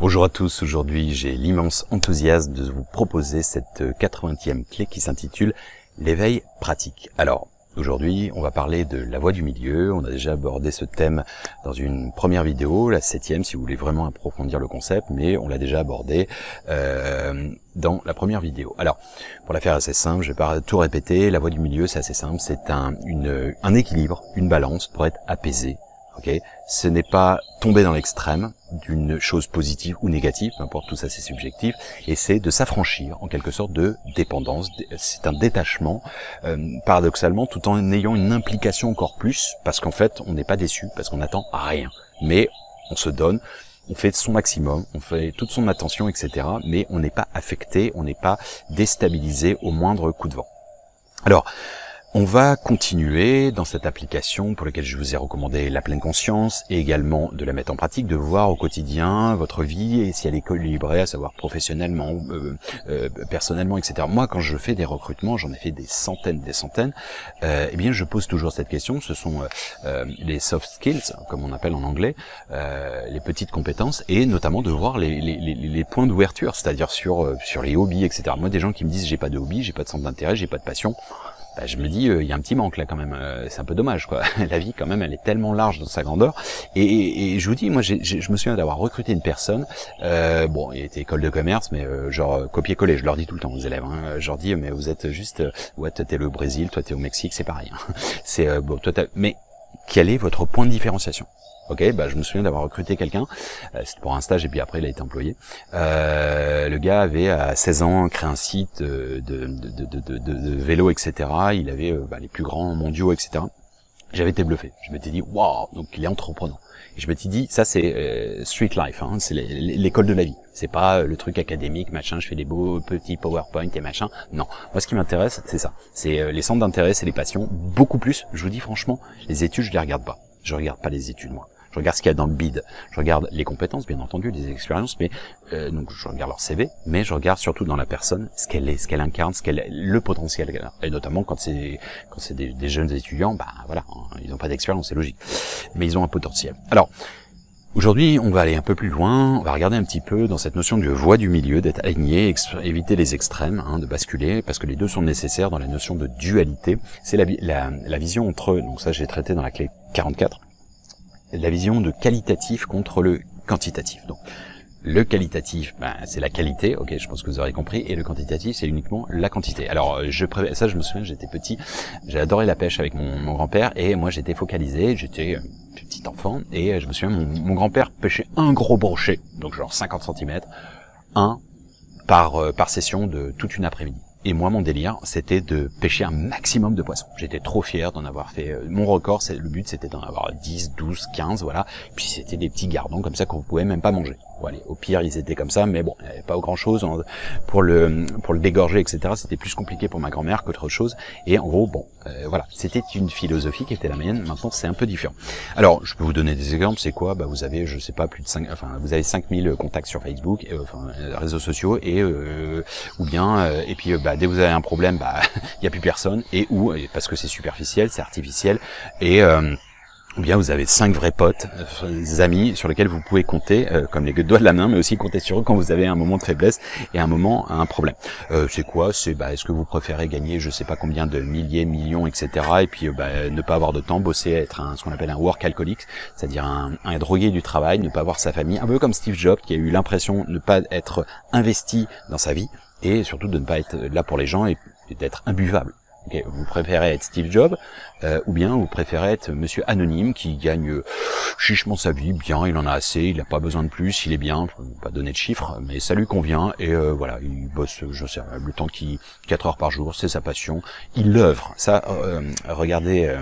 Bonjour à tous, aujourd'hui j'ai l'immense enthousiasme de vous proposer cette 80e clé qui s'intitule l'éveil pratique. Alors aujourd'hui on va parler de la voie du milieu, on a déjà abordé ce thème dans une première vidéo, la 7e si vous voulez vraiment approfondir le concept, mais on l'a déjà abordé dans la première vidéo. Alors pour la faire assez simple, je vais pas tout répéter, la voie du milieu c'est assez simple, c'est un équilibre, une balance pour être apaisé. Okay, ce n'est pas tomber dans l'extrême d'une chose positive ou négative, peu importe, tout ça c'est subjectif, et c'est de s'affranchir en quelque sorte de dépendance. C'est un détachement, paradoxalement, tout en ayant une implication encore plus, parce qu'en fait on n'est pas déçu, parce qu'on n'attend rien, mais on se donne, on fait son maximum, on fait toute son attention, etc., mais on n'est pas affecté, on n'est pas déstabilisé au moindre coup de vent. Alors, on va continuer dans cette application pour laquelle je vous ai recommandé la pleine conscience et également de la mettre en pratique, de voir au quotidien votre vie et si elle est équilibrée, à savoir professionnellement, personnellement, etc. Moi, quand je fais des recrutements, j'en ai fait des centaines, eh bien, je pose toujours cette question. Ce sont les soft skills, comme on appelle en anglais, les petites compétences et notamment de voir les points d'ouverture, c'est-à-dire sur les hobbies, etc. Moi, des gens qui me disent j'ai pas de hobby, j'ai pas de centre d'intérêt, j'ai pas de passion. Bah, je me dis, il y a un petit manque là quand même, c'est un peu dommage quoi. La vie quand même, elle est tellement large dans sa grandeur. Et je vous dis, moi, je me souviens d'avoir recruté une personne, bon, il était école de commerce, mais genre copier-coller, je leur dis tout le temps aux élèves, hein, je leur dis, mais vous êtes juste, ouais, toi t'es le Brésil, toi t'es au Mexique, c'est pareil. Hein. C'est bon, toi mais quel est votre point de différenciation? Ok, bah je me souviens d'avoir recruté quelqu'un, c'était pour un stage et puis après il a été employé. Le gars avait à 16 ans créé un site de vélo, etc. Il avait les plus grands mondiaux, etc. J'avais été bluffé. Je m'étais dit waouh, donc il est entreprenant. Et je m'étais dit ça c'est street life, hein, c'est l'école de la vie. C'est pas le truc académique, machin. Je fais des beaux petits PowerPoint et machin. Non, moi ce qui m'intéresse c'est ça. C'est les centres d'intérêt, c'est les passions. Beaucoup plus. Je vous dis franchement, les études je les regarde pas. Je regarde pas les études moi. Je regarde ce qu'il y a dans le bid, je regarde les compétences, bien entendu, les expériences, mais donc je regarde leur CV, mais je regarde surtout dans la personne ce qu'elle est, ce qu'elle incarne, le potentiel qu'elle a. Et notamment quand c'est des jeunes étudiants, bah voilà, ils n'ont pas d'expérience, c'est logique, mais ils ont un potentiel. Alors aujourd'hui, on va aller un peu plus loin, on va regarder un petit peu dans cette notion de voie du milieu, d'être aligné, éviter les extrêmes, de basculer, parce que les deux sont nécessaires dans la notion de dualité. C'est la vision entre, donc ça j'ai traité dans la clé 44. La vision de qualitatif contre le quantitatif. Donc, le qualitatif, c'est la qualité, ok, je pense que vous aurez compris, et le quantitatif, c'est uniquement la quantité. Alors, ça, je me souviens, j'étais petit, j'ai adoré la pêche avec mon grand-père, et moi, j'étais focalisé, j'étais petit enfant, et je me souviens, mon grand-père pêchait un gros brochet, donc genre 50 cm, un par session de toute une après-midi. Et moi, mon délire, c'était de pêcher un maximum de poissons. J'étais trop fier d'en avoir fait. Mon record, le but, c'était d'en avoir 10, 12, 15, voilà. Puis c'était des petits gardons comme ça qu'on pouvait même pas manger. Bon, allez, au pire, ils étaient comme ça, mais bon, il n'y avait pas grand chose pour le dégorger, etc. C'était plus compliqué pour ma grand-mère qu'autre chose. Et en gros, bon, voilà, c'était une philosophie qui était la mienne. Maintenant, c'est un peu différent. Alors, je peux vous donner des exemples. C'est quoi? Bah, vous avez, je sais pas, vous avez 5000 contacts sur Facebook, réseaux sociaux, et ou bien, et puis, dès que vous avez un problème, il y a plus personne, parce que c'est superficiel, c'est artificiel, et ou bien vous avez 5 vrais potes, amis sur lesquels vous pouvez compter comme les doigts de la main, mais aussi compter sur eux quand vous avez un moment de faiblesse et un problème. C'est quoi? C'est est-ce que vous préférez gagner je sais pas combien de milliers, millions, etc. et puis ne pas avoir de temps, bosser, être ce qu'on appelle un workaholic, c'est-à-dire un drogué du travail, ne pas voir sa famille, un peu comme Steve Jobs qui a eu l'impression de ne pas être investi dans sa vie et surtout de ne pas être là pour les gens et d'être imbuvable. Okay, vous préférez être Steve Jobs ou bien vous préférez être Monsieur Anonyme qui gagne chichement sa vie, bien, il en a assez, il n'a pas besoin de plus, il est bien, je ne vais pas donner de chiffres, mais ça lui convient et voilà, il bosse, je sais, le temps 4 heures par jour, c'est sa passion, il l'œuvre. Ça, regardez,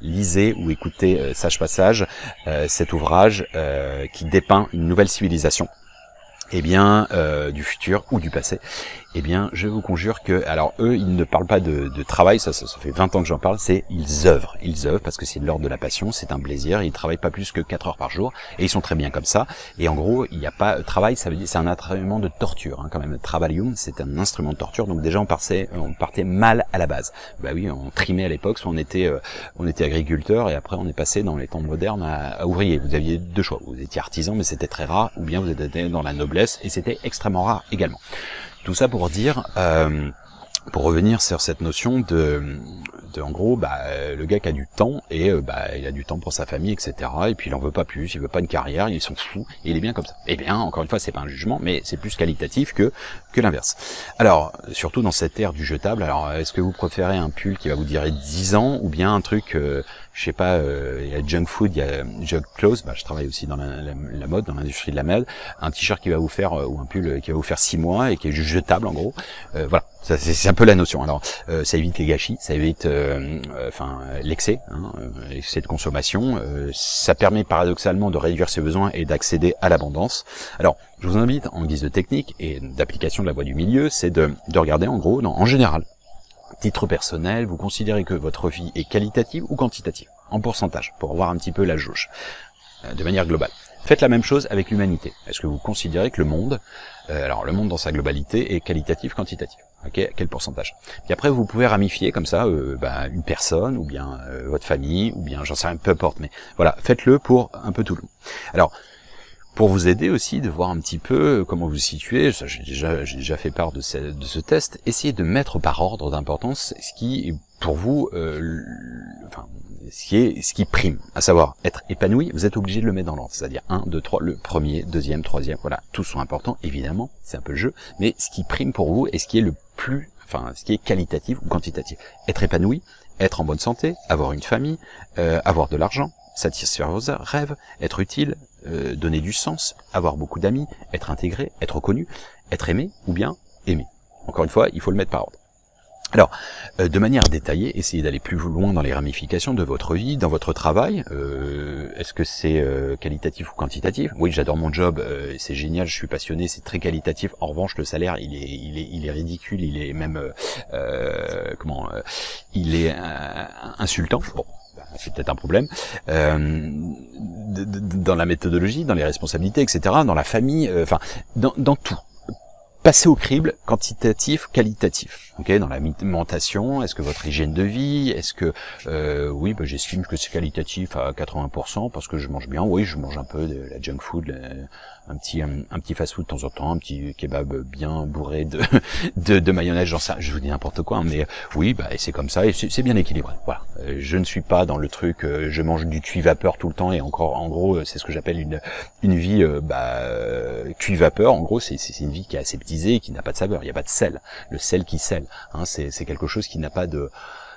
lisez ou écoutez Sage Passage, cet ouvrage qui dépeint une nouvelle civilisation. eh bien, du futur ou du passé, eh bien, je vous conjure que, alors eux, ils ne parlent pas de travail, ça fait 20 ans que j'en parle, c'est ils œuvrent parce que c'est de l'ordre de la passion, c'est un plaisir, ils travaillent pas plus que 4 heures par jour, et ils sont très bien comme ça, et en gros, il n'y a pas, travail, ça veut dire, c'est un instrument de torture, hein, quand même, travalium, c'est un instrument de torture, donc déjà on partait mal à la base, bah oui, on trimait à l'époque, soit on était agriculteur, et après on est passé dans les temps modernes à ouvrier, vous aviez deux choix, vous étiez artisan, mais c'était très rare, ou bien vous étiez dans la noblesse, et c'était extrêmement rare également. Tout ça pour dire, pour revenir sur cette notion de en gros, le gars qui a du temps et il a du temps pour sa famille, etc. Et puis il en veut pas plus, il veut pas une carrière, il s'en fout et il est bien comme ça. Eh bien, encore une fois, c'est pas un jugement, mais c'est plus qualitatif que l'inverse. Alors, surtout dans cette ère du jetable. Alors, est-ce que vous préférez un pull qui va vous durer 10 ans ou bien un truc, je sais pas, il y a junk food, il y a junk clothes. Je travaille aussi dans la mode, dans l'industrie de la mode. Un t-shirt qui va vous faire ou un pull qui va vous faire 6 mois et qui est juste jetable en gros. Voilà. Ça, c'est un peu la notion. Alors, ça évite les gâchis, ça évite, l'excès, l'excès de consommation. Ça permet paradoxalement de réduire ses besoins et d'accéder à l'abondance. Alors, je vous invite, en guise de technique et d'application de la voie du milieu, c'est de regarder en gros, en général, titre personnel, vous considérez que votre vie est qualitative ou quantitative, en pourcentage, pour voir un petit peu la jauge, de manière globale. Faites la même chose avec l'humanité. Est-ce que vous considérez que le monde, alors le monde dans sa globalité est qualitatif, quantitatif? Ok, quel pourcentage? Puis après, vous pouvez ramifier comme ça une personne, ou bien votre famille, ou bien j'en sais rien, peu importe. Mais voilà, faites-le pour un peu tout le monde. Alors, pour vous aider aussi de voir un petit peu comment vous vous situez, ça, j'ai déjà fait part de ce test, essayez de mettre par ordre d'importance ce qui, pour vous, ce qui prime, à savoir être épanoui, vous êtes obligé de le mettre dans l'ordre, c'est-à-dire 1, 2, 3, le premier, deuxième, troisième, voilà, tous sont importants, évidemment, c'est un peu le jeu, mais ce qui prime pour vous et ce qui est le plus, ce qui est qualitatif ou quantitatif. Être épanoui, être en bonne santé, avoir une famille, avoir de l'argent, satisfaire vos rêves, être utile, donner du sens, avoir beaucoup d'amis, être intégré, être reconnu, être aimé ou bien aimé. Encore une fois, il faut le mettre par ordre. Alors, de manière détaillée, essayez d'aller plus loin dans les ramifications de votre vie, dans votre travail. Est-ce que c'est qualitatif ou quantitatif? Oui, j'adore mon job, c'est génial, je suis passionné, c'est très qualitatif. En revanche, le salaire, il est ridicule, il est même il est insultant. Bon. C'est peut-être un problème, dans la méthodologie, dans les responsabilités, etc., dans la famille, dans tout. Passez au crible quantitatif, qualitatif. Ok, dans l'alimentation, est-ce que votre hygiène de vie, est-ce que j'estime que c'est qualitatif à 80% parce que je mange bien. Oui, je mange un peu de la junk food, un petit fast-food de temps en temps, un petit kebab bien bourré de mayonnaise, je vous dis n'importe quoi, mais oui, et c'est comme ça et c'est bien équilibré. Voilà, je ne suis pas dans le truc, je mange du cuit vapeur tout le temps et encore, en gros, c'est ce que j'appelle une vie cuit vapeur. En gros, c'est une vie qui est aseptisée et qui n'a pas de saveur. Il n'y a pas de sel. Le sel qui sel, c'est quelque chose qui n'a pas de.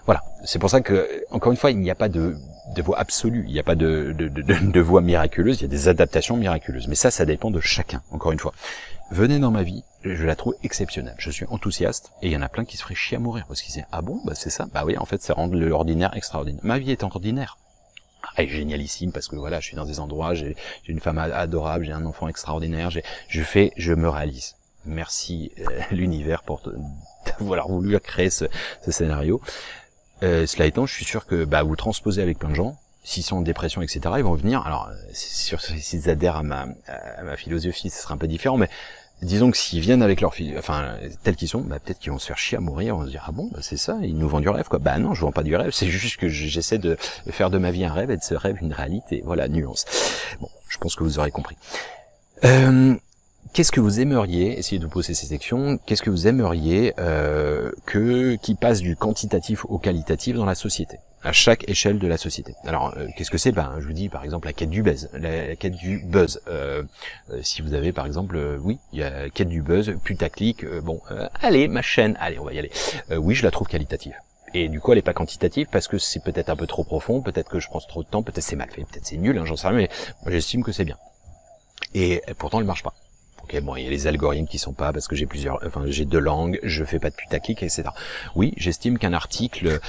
Voilà, c'est pour ça que, encore une fois, il n'y a pas de voie absolue, il n'y a pas de voie miraculeuse, il y a des adaptations miraculeuses. Mais ça dépend de chacun, encore une fois. Venez dans ma vie, je la trouve exceptionnelle, je suis enthousiaste, et il y en a plein qui se feraient chier à mourir, parce qu'ils disent, ah bon, c'est ça? Bah oui, en fait, ça rend l'ordinaire extraordinaire. Ma vie est ordinaire. Elle est génialissime, parce que voilà, je suis dans des endroits, j'ai une femme adorable, j'ai un enfant extraordinaire, je me réalise. Merci l'univers pour d'avoir voulu créer ce scénario. Cela étant, je suis sûr que vous transposez avec plein de gens, s'ils sont en dépression, etc., ils vont venir. Alors, c'est sûr, s'ils adhèrent à ma philosophie, ce sera un peu différent, mais disons que s'ils viennent avec leur tels qu'ils sont, peut-être qu'ils vont se faire chier à mourir, on va se dire, ah bon, c'est ça, ils nous vendent du rêve, quoi. Non, je vends pas du rêve, c'est juste que j'essaie de faire de ma vie un rêve et de ce rêve une réalité. Voilà, nuance. Bon, je pense que vous aurez compris. Qu'est-ce que vous aimeriez, essayez de vous poser ces sections, qu'est-ce que vous aimeriez qui passe du quantitatif au qualitatif dans la société, à chaque échelle de la société? Alors, qu'est-ce que c'est? Je vous dis, par exemple, la quête du buzz. La quête du buzz. Si vous avez, par exemple, oui, il y a quête du buzz, putaclic, allez, ma chaîne, allez, on va y aller. Oui, je la trouve qualitative. Et du coup, elle est pas quantitative parce que c'est peut-être un peu trop profond, peut-être que je prends trop de temps, peut-être c'est mal fait, peut-être c'est nul, j'en sais rien, mais moi j'estime que c'est bien. Et pourtant, elle marche pas. Ok, bon, il y a les algorithmes qui sont pas parce que j'ai deux langues, je fais pas de putaclic, etc. Oui, j'estime qu'un article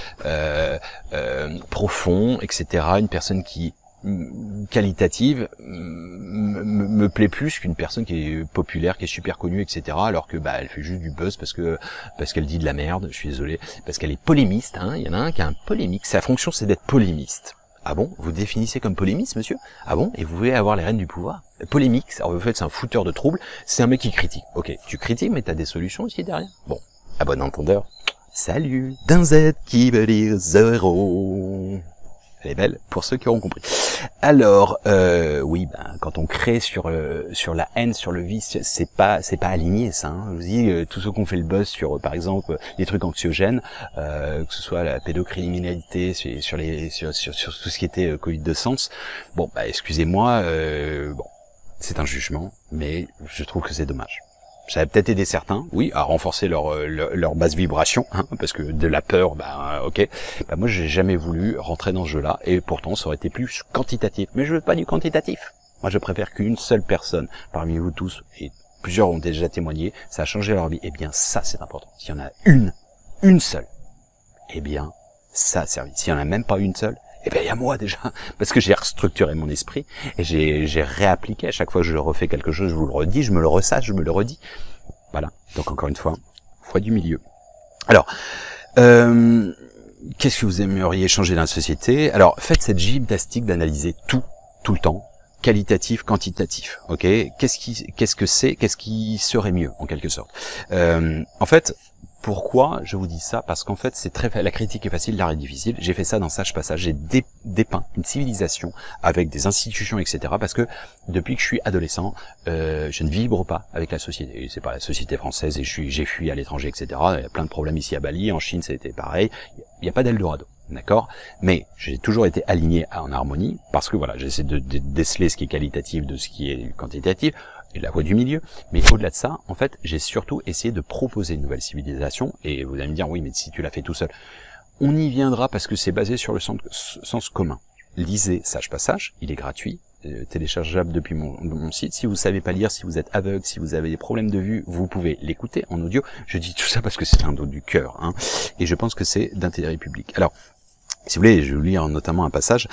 profond, etc., une personne qui qualitative me plaît plus qu'une personne qui est populaire, qui est super connue, etc. Alors que elle fait juste du buzz parce qu'elle dit de la merde. Je suis désolé, parce qu'elle est polémiste. Hein. Il y en a un qui est un polémique. Sa fonction, c'est d'être polémiste. Ah bon? Vous définissez comme polémiste, monsieur? Ah bon? Et vous voulez avoir les rênes du pouvoir? Polémique, alors en fait, c'est un fouteur de troubles. C'est un mec qui critique. Ok, tu critiques, mais t'as des solutions aussi derrière. Bon, à bon entendeur. Salut. D'un Z qui veut dire zéro. Elle est belle, pour ceux qui auront compris. Alors, oui, quand on crée sur la haine, sur le vice, c'est pas aligné, ça. Hein. Je vous dis, tous ceux qui ont fait le buzz sur, par exemple, des trucs anxiogènes, que ce soit la pédocriminalité, sur tout ce qui était Covid de sens. Bon, excusez-moi, bon, c'est un jugement, mais je trouve que c'est dommage. Ça a peut-être aidé certains, oui, à renforcer leur basse vibration, hein, parce que de la peur, ok. Moi, j'ai jamais voulu rentrer dans ce jeu-là, et pourtant, ça aurait été plus quantitatif. Mais je veux pas du quantitatif. Moi, je préfère qu'une seule personne, parmi vous tous, et plusieurs ont déjà témoigné, ça a changé leur vie. Eh bien, ça, c'est important. S'il y en a une seule, eh bien, ça a servi. S'il y en a même pas une seule, eh bien, il y a moi déjà, parce que j'ai restructuré mon esprit et j'ai réappliqué. À chaque fois que je refais quelque chose, je vous le redis, je me le ressasse, je me le redis. Voilà. Donc encore une fois, foi du milieu. Alors, qu'est-ce que vous aimeriez changer dans la société? Alors, faites cette gymnastique d'analyser tout le temps, qualitatif, quantitatif. Ok? Qu'est-ce qui serait mieux en quelque sorte? En fait. Pourquoi je vous dis ça? Parce qu'en fait, la critique est facile, l'art est difficile. J'ai fait ça dans Sage Passage. J'ai dépeint une civilisation avec des institutions, etc. Parce que depuis que je suis adolescent, je ne vibre pas avec la société. Et c'est pas la société française et j'ai fui à l'étranger, etc. Il y a plein de problèmes ici à Bali. En Chine, c'était pareil. Il n'y a pas d'Eldorado. D'accord? Mais j'ai toujours été aligné en harmonie parce que voilà, j'essaie de déceler ce qui est qualitatif de ce qui est quantitatif. Et la voie du milieu, mais au-delà de ça, en fait, j'ai surtout essayé de proposer une nouvelle civilisation, et vous allez me dire, oui, mais si tu l'as fait tout seul, on y viendra parce que c'est basé sur le sens commun. Lisez Sage Passage, il est gratuit, téléchargeable depuis mon site. Si vous savez pas lire, si vous êtes aveugle, si vous avez des problèmes de vue, vous pouvez l'écouter en audio. Je dis tout ça parce que c'est un dos du cœur, hein, et je pense que c'est d'intérêt public. Alors, si vous voulez, je vais vous lire notamment un passage.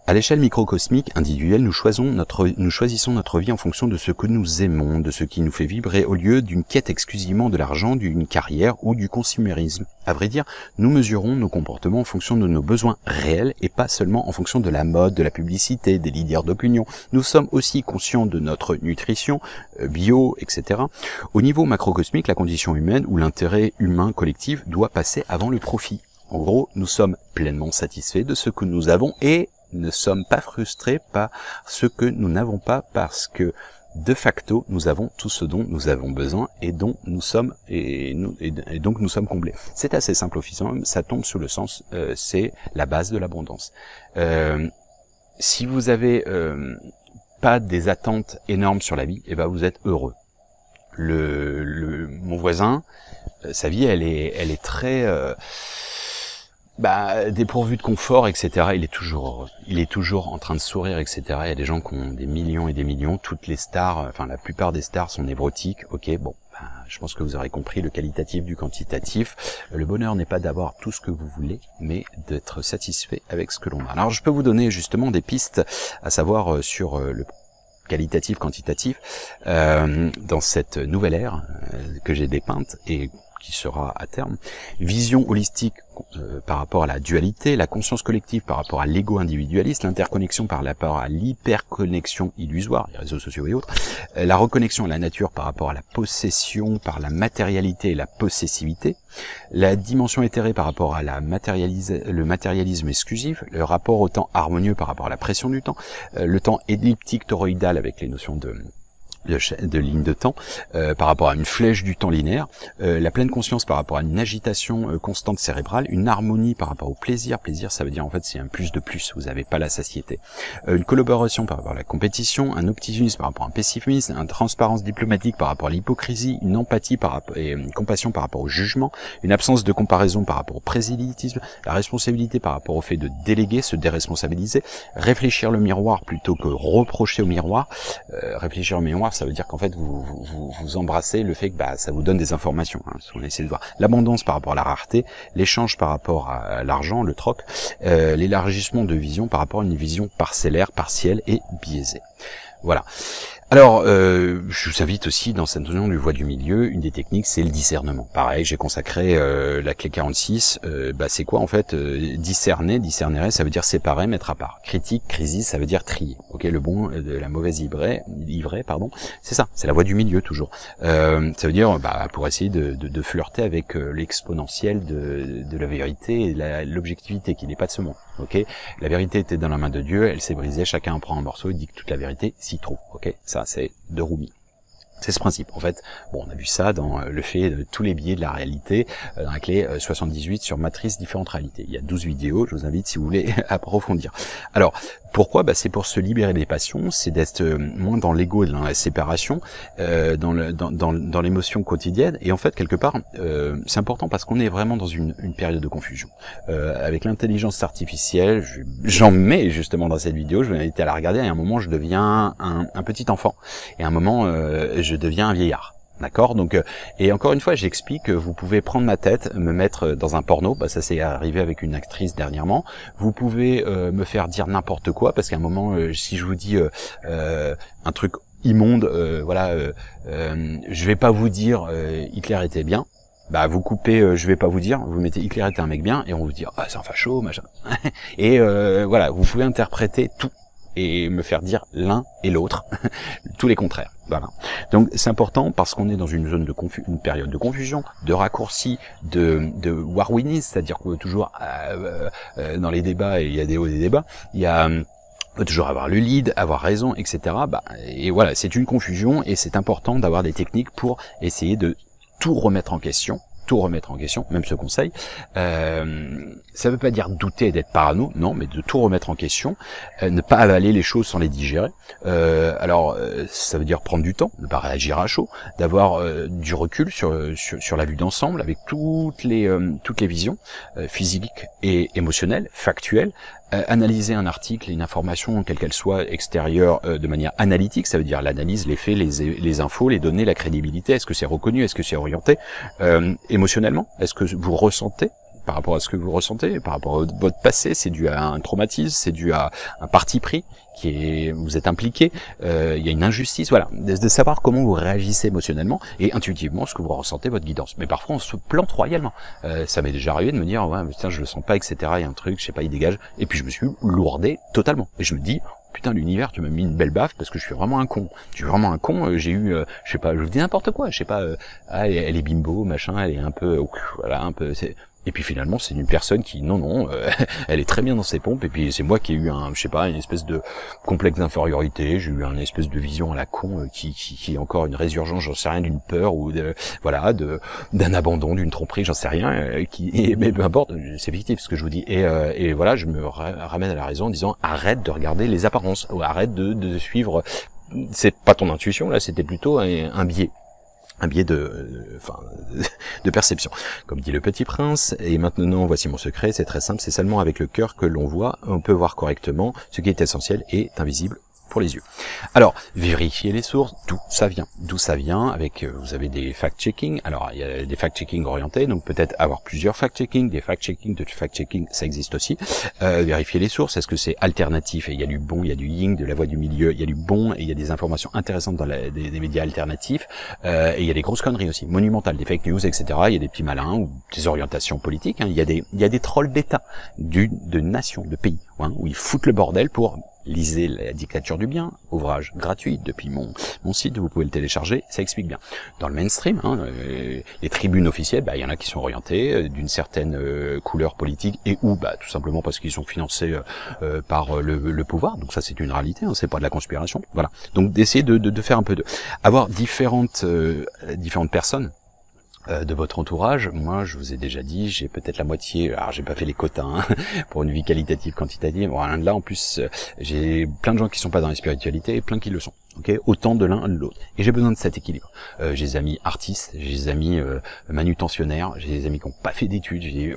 À l'échelle microcosmique, individuelle, nous choisissons notre vie en fonction de ce que nous aimons, de ce qui nous fait vibrer, au lieu d'une quête exclusivement de l'argent, d'une carrière ou du consumérisme. À vrai dire, nous mesurons nos comportements en fonction de nos besoins réels et pas seulement en fonction de la mode, de la publicité, des leaders d'opinion. Nous sommes aussi conscients de notre nutrition, bio, etc. Au niveau macrocosmique, la condition humaine ou l'intérêt humain collectif doit passer avant le profit. En gros, nous sommes pleinement satisfaits de ce que nous avons et ne sommes pas frustrés par ce que nous n'avons pas parce que, de facto, nous avons tout ce dont nous avons besoin et dont nous sommes et donc nous sommes comblés. C'est assez simple au final, ça tombe sous le sens, c'est la base de l'abondance. Si vous avez pas des attentes énormes sur la vie, eh ben vous êtes heureux. Mon voisin, sa vie, elle est très dépourvu de confort, etc. Il est toujours heureux. Il est toujours en train de sourire, etc. Il y a des gens qui ont des millions et des millions. Toutes les stars, enfin la plupart des stars sont névrotiques. Ok, bon, je pense que vous aurez compris le qualitatif du quantitatif. Le bonheur n'est pas d'avoir tout ce que vous voulez, mais d'être satisfait avec ce que l'on a. Alors je peux vous donner justement des pistes à savoir sur le qualitatif, quantitatif, dans cette nouvelle ère que j'ai dépeinte et qui sera à terme, vision holistique par rapport à la dualité, la conscience collective par rapport à l'ego individualiste, l'interconnexion par rapport à l'hyperconnexion illusoire, les réseaux sociaux et autres, la reconnexion à la nature par rapport à la possession, par la matérialité et la possessivité, la dimension éthérée par rapport à le matérialisme exclusif, le rapport au temps harmonieux par rapport à la pression du temps, le temps elliptique toroïdal avec les notions de ligne de temps, par rapport à une flèche du temps linéaire, la pleine conscience par rapport à une agitation constante cérébrale, une harmonie par rapport au plaisir, ça veut dire en fait c'est un plus de plus, vous n'avez pas la satiété, une collaboration par rapport à la compétition, un optimisme par rapport à un pessimisme, une transparence diplomatique par rapport à l'hypocrisie, une empathie et une compassion par rapport au jugement, une absence de comparaison par rapport au présélitisme, la responsabilité par rapport au fait de déléguer, se déresponsabiliser, réfléchir le miroir plutôt que reprocher au miroir, réfléchir au miroir alors ça veut dire qu'en fait vous embrassez le fait que ça vous donne des informations, hein, on essaie de voir l'abondance par rapport à la rareté, l'échange par rapport à l'argent, le troc, l'élargissement de vision par rapport à une vision parcellaire, partielle et biaisée. Voilà. Alors, je vous invite aussi dans cette notion du voie du milieu, une des techniques, c'est le discernement. Pareil, j'ai consacré la clé 46. C'est quoi en fait discerner, ça veut dire séparer, mettre à part. Critique, crisis, ça veut dire trier. Ok, le bon de la mauvaise livrée, pardon. C'est ça, c'est la voie du milieu toujours. Ça veut dire, pour essayer de flirter avec l'exponentiel de la vérité et l'objectivité qui n'est pas de ce monde. Ok, la vérité était dans la main de Dieu, elle s'est brisée, chacun en prend un morceau et dit que toute la vérité s'y trouve. Ok, ça c'est de Rumi. C'est ce principe. En fait, on a vu ça dans le fait de tous les biais de la réalité, dans la clé 78 sur matrice différentes réalités. Il y a 12 vidéos, je vous invite si vous voulez approfondir. Alors, pourquoi ? C'est pour se libérer des passions, c'est d'être moins dans l'ego, dans la séparation, dans l'émotion quotidienne. Et en fait, quelque part, c'est important parce qu'on est vraiment dans une période de confusion. Avec l'intelligence artificielle, j'en mets justement dans cette vidéo, je vais inviter à la regarder, et à un moment, je deviens un petit enfant. Et à un moment, je deviens un vieillard. D'accord, donc et encore une fois, j'explique que vous pouvez prendre ma tête, me mettre dans un porno, ça s'est arrivé avec une actrice dernièrement. Vous pouvez me faire dire n'importe quoi, parce qu'à un moment, si je vous dis un truc immonde, je vais pas vous dire Hitler était bien. Vous coupez, je vais pas vous dire, vous mettez Hitler était un mec bien, et on vous dit c'est un facho, machin. Et vous pouvez interpréter tout et me faire dire l'un et l'autre, tous les contraires. Voilà. Donc c'est important parce qu'on est dans une zone de une période de confusion, de raccourci, de warwinisme, c'est-à-dire que toujours dans les débats, et il y a des hauts et des débats, il y a faut toujours avoir le lead, avoir raison, etc. Et voilà, c'est une confusion et c'est important d'avoir des techniques pour essayer de tout remettre en question, même ce conseil. Ça veut pas dire douter et d'être parano, non, mais de tout remettre en question, ne pas avaler les choses sans les digérer. Ça veut dire prendre du temps, ne pas réagir à chaud, d'avoir du recul sur la vue d'ensemble avec toutes les visions physiques et émotionnelles, factuelles. Analyser un article, une information, quelle qu'elle soit, extérieure, de manière analytique, ça veut dire l'analyse, les faits, les infos, les données, la crédibilité, est-ce que c'est reconnu, est-ce que c'est orienté, émotionnellement, est-ce que vous ressentez, par rapport à ce que vous ressentez, par rapport à votre passé, c'est dû à un traumatisme, c'est dû à un parti pris, vous êtes impliqué, il y a une injustice, voilà, de savoir comment vous réagissez émotionnellement et intuitivement ce que vous ressentez, votre guidance. Mais parfois on se plante royalement. Ça m'est déjà arrivé de me dire ouais mais tiens je le sens pas, etc. Il y a un truc, je sais pas, il dégage, et puis je me suis lourdé totalement. Et je me dis putain l'univers, tu m'as mis une belle baffe parce que je suis vraiment un con. J'ai eu, je sais pas, je vous dis n'importe quoi, je sais pas, elle est bimbo, machin, elle est un peu, et puis finalement c'est une personne qui elle est très bien dans ses pompes, et puis c'est moi qui ai eu une espèce de complexe d'infériorité, j'ai eu une espèce de vision à la con qui est encore une résurgence, j'en sais rien, d'une peur ou d'un abandon, d'une tromperie, j'en sais rien, mais peu importe, c'est fictif ce que je vous dis, et voilà, je me ramène à la raison en disant arrête de regarder les apparences, ou arrête de suivre, c'est pas ton intuition là, c'était plutôt un biais de perception. Comme dit le Petit Prince, et maintenant voici mon secret, c'est très simple, c'est seulement avec le cœur que on peut voir correctement ce qui est essentiel et invisible pour les yeux. Alors, vérifiez les sources, d'où ça vient, avec, vous avez des fact-checking, alors il y a des fact-checking orientés, donc peut-être avoir plusieurs fact-checking, des fact-checking, ça existe aussi. Vérifiez les sources, est-ce que c'est alternatif, et il y a du bon, il y a du yin, de la voie du milieu, il y a du bon, et il y a des informations intéressantes dans des médias alternatifs, et il y a des grosses conneries aussi, monumentales, des fake news, etc. Il y a des petits malins, ou des orientations politiques, il y a des trolls d'État, de nations, de pays, où ils foutent le bordel pour... Lisez La dictature du bien, ouvrage gratuit depuis mon site, vous pouvez le télécharger, ça explique bien. Dans le mainstream, les tribunes officielles, il y en a qui sont orientées d'une certaine couleur politique, et ou tout simplement parce qu'ils sont financés par le pouvoir, donc ça c'est une réalité, c'est pas de la conspiration, voilà. Donc d'essayer de faire un peu avoir différentes personnes de votre entourage. Moi, je vous ai déjà dit, j'ai peut-être la moitié, alors j'ai pas fait les quotas pour une vie qualitative, quantitative, là en plus j'ai plein de gens qui sont pas dans la spiritualité et plein qui le sont, autant de l'un de l'autre, et j'ai besoin de cet équilibre. J'ai des amis artistes, j'ai des amis manutentionnaires, j'ai des amis qui ont pas fait d'études,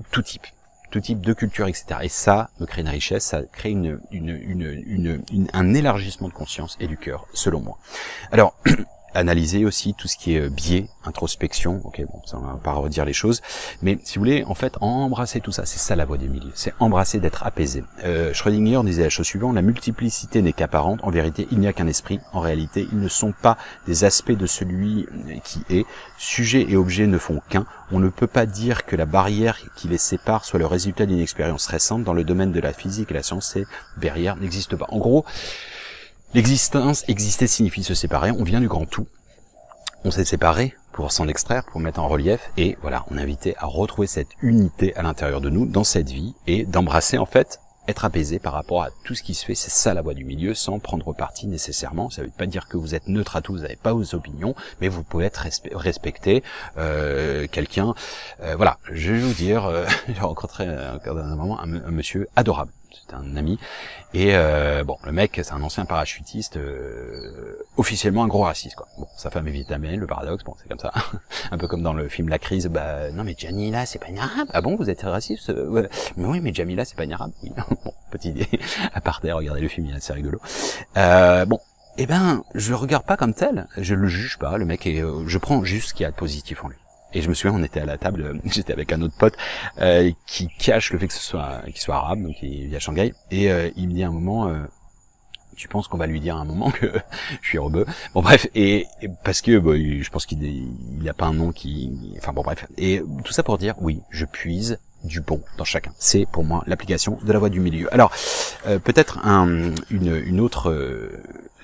tout type, tout type de culture, etc. Et ça me crée une richesse, ça crée un élargissement de conscience et du cœur, selon moi. Alors, analyser aussi tout ce qui est biais, introspection, ok, bon, ça on va pas redire les choses, mais si vous voulez, en fait, embrasser tout ça, c'est ça la voie du milieu, c'est embrasser, d'être apaisé. Schrödinger disait la chose suivante: la multiplicité n'est qu'apparente, en vérité, il n'y a qu'un esprit, en réalité, ils ne sont pas des aspects de celui qui est, sujet et objet ne font qu'un, on ne peut pas dire que la barrière qui les sépare soit le résultat d'une expérience récente, dans le domaine de la physique et la science, ces barrières n'existent pas. En gros, exister signifie se séparer, on vient du grand tout, on s'est séparé pour s'en extraire, pour mettre en relief, et voilà, on est invité à retrouver cette unité à l'intérieur de nous, dans cette vie, et d'embrasser en fait, être apaisé par rapport à tout ce qui se fait, c'est ça la voie du milieu, sans prendre parti nécessairement. Ça veut pas dire que vous êtes neutre à tout, vous n'avez pas vos opinions, mais vous pouvez être respecter quelqu'un. Voilà, je vais vous dire, j'ai rencontré un moment un monsieur adorable. C'était un ami, et bon, le mec, c'est un ancien parachutiste, officiellement un gros raciste, quoi. Bon, sa femme est vietnamienne, le paradoxe, bon, c'est comme ça, un peu comme dans le film La Crise, bah, non mais Jamila, c'est pas une arabe, ah bon, vous êtes raciste? Ouais. Mais oui, mais Jamila, c'est pas une arabe, oui. Bon, petite idée, à part terre, regardez le film, il est assez rigolo. Bon, eh ben, je le regarde pas comme tel, je le juge pas, le mec est, je prends juste ce qu'il y a de positif en lui. Et je me souviens, on était à la table, j'étais avec un autre pote qui cache le fait que qu'il soit arabe, donc il vit à Shanghai, et il me dit à un moment, tu penses qu'on va lui dire à un moment que je suis rebeu? Bon bref, et parce que bah, je pense qu'il a pas un nom qui, enfin bon bref, et tout ça pour dire, oui, je puise du bon dans chacun. C'est pour moi l'application de la voie du milieu. Alors peut-être une autre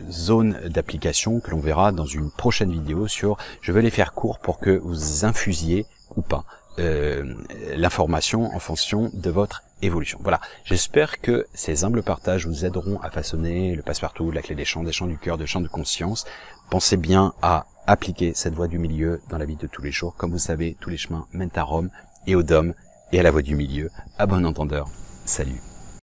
zone d'application que l'on verra dans une prochaine vidéo sur, je vais les faire court pour que vous infusiez ou pas l'information en fonction de votre évolution. Voilà, j'espère que ces humbles partages vous aideront à façonner le passe-partout, la clé des champs du cœur, des champs de conscience. Pensez bien à appliquer cette voie du milieu dans la vie de tous les jours. Comme vous savez, tous les chemins mènent à Rome et au Dôme et à la voie du milieu. À bon entendeur, salut.